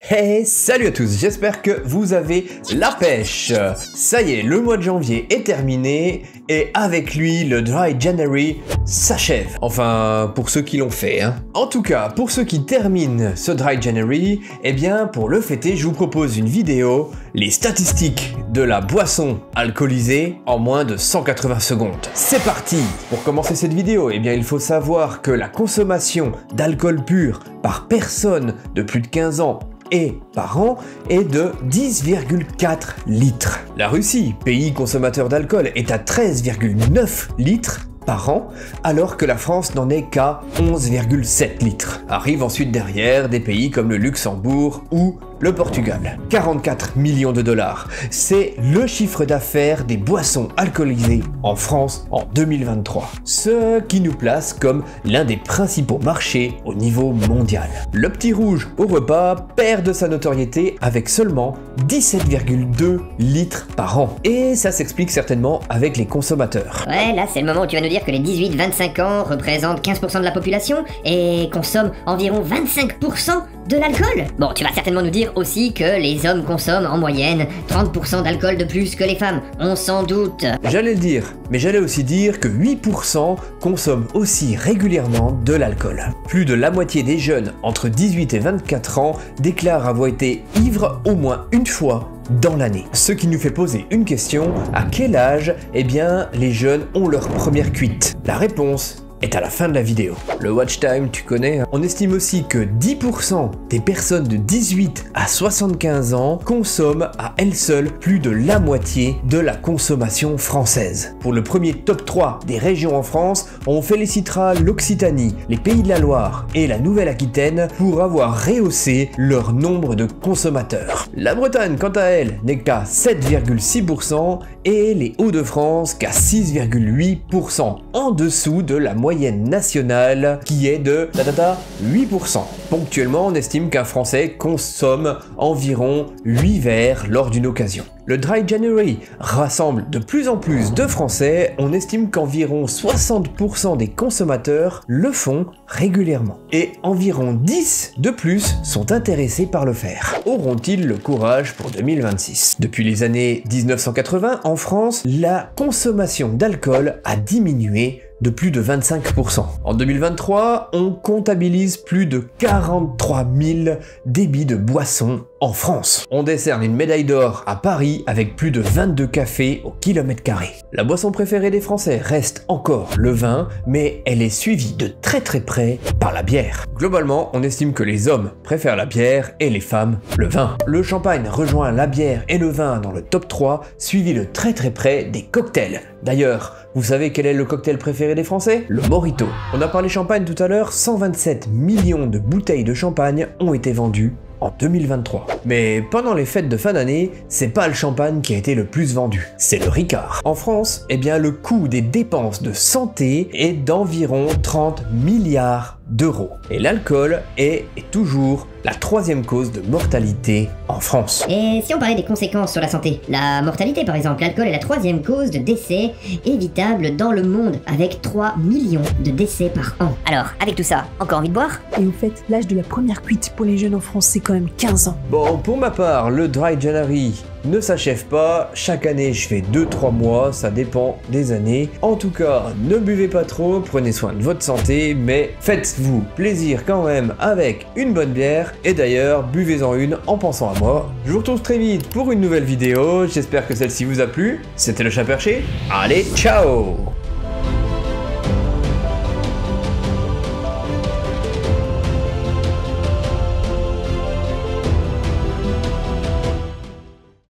Hey, salut à tous, j'espère que vous avez la pêche. Ça y est, le mois de janvier est terminé et avec lui, le Dry January s'achève. Enfin, pour ceux qui l'ont fait, hein. En tout cas, pour ceux qui terminent ce Dry January, eh bien, pour le fêter, je vous propose une vidéo, les statistiques de la boisson alcoolisée en moins de 180 secondes. C'est parti! Pour commencer cette vidéo, eh bien, il faut savoir que la consommation d'alcool pur par personne de plus de 15 ans et par an est de 10,4 litres. La Russie, pays consommateur d'alcool, est à 13,9 litres par an, alors que la France n'en est qu'à 11,7 litres. Arrivent ensuite derrière des pays comme le Luxembourg ou le Portugal. 44 millions de dollars. C'est le chiffre d'affaires des boissons alcoolisées en France en 2023. Ce qui nous place comme l'un des principaux marchés au niveau mondial. Le petit rouge au repas perd de sa notoriété avec seulement 17,2 litres par an. Et ça s'explique certainement avec les consommateurs. Ouais, là c'est le moment où tu vas nous dire que les 18-25 ans représentent 15% de la population et consomment environ 25% de l'alcool. Bon, tu vas certainement nous dire aussi que les hommes consomment en moyenne 30% d'alcool de plus que les femmes. On s'en doute. J'allais le dire, mais j'allais aussi dire que 8% consomment aussi régulièrement de l'alcool. Plus de la moitié des jeunes entre 18 et 24 ans déclarent avoir été ivres au moins une fois dans l'année. Ce qui nous fait poser une question, à quel âge, eh bien, les jeunes ont leur première cuite? La réponse est à la fin de la vidéo. Le watch time, tu connais, hein. On estime aussi que 10% des personnes de 18 à 75 ans consomment à elles seules plus de la moitié de la consommation française. Pour le premier top 3 des régions en France, on félicitera l'Occitanie, les Pays de la Loire et la Nouvelle-Aquitaine pour avoir rehaussé leur nombre de consommateurs. La Bretagne, quant à elle, n'est qu'à 7,6% et les Hauts-de-France qu'à 6,8%, en dessous de la moyenne nationale qui est de 8%. Ponctuellement, on estime qu'un Français consomme environ 8 verres lors d'une occasion. Le Dry January rassemble de plus en plus de Français, on estime qu'environ 60% des consommateurs le font régulièrement. Et environ 10 de plus sont intéressés par le faire. Auront-ils le courage pour 2026? Depuis les années 1980, en France, la consommation d'alcool a diminué de plus de 25%. En 2023, on comptabilise plus de 43 000 débits de boissons en France. On décerne une médaille d'or à Paris avec plus de 22 cafés au kilomètre carré. La boisson préférée des Français reste encore le vin, mais elle est suivie de très près par la bière. Globalement, on estime que les hommes préfèrent la bière et les femmes le vin. Le champagne rejoint la bière et le vin dans le top 3, suivi de très près des cocktails. D'ailleurs, vous savez quel est le cocktail préféré des Français? Le Mojito. On a parlé champagne tout à l'heure, 127 millions de bouteilles de champagne ont été vendues en 2023. Mais pendant les fêtes de fin d'année, c'est pas le champagne qui a été le plus vendu, c'est le Ricard. En France, eh bien le coût des dépenses de santé est d'environ 30 milliards d'euros. Et l'alcool est toujours la troisième cause de mortalité en France. Et si on parlait des conséquences sur la santé? La mortalité par exemple, l'alcool est la troisième cause de décès évitable dans le monde, avec 3 millions de décès par an. Alors, avec tout ça, encore envie de boire? Et au fait, l'âge de la première cuite pour les jeunes en France, c'est quand même 15 ans. Bon, pour ma part, le Dry January ne s'achève pas. Chaque année, je fais 2-3 mois, ça dépend des années. En tout cas, ne buvez pas trop, prenez soin de votre santé, mais faites-vous plaisir quand même avec une bonne bière. Et d'ailleurs, buvez-en une en pensant à moi. Je vous retrouve très vite pour une nouvelle vidéo. J'espère que celle-ci vous a plu. C'était le Chat Perché. Allez, ciao!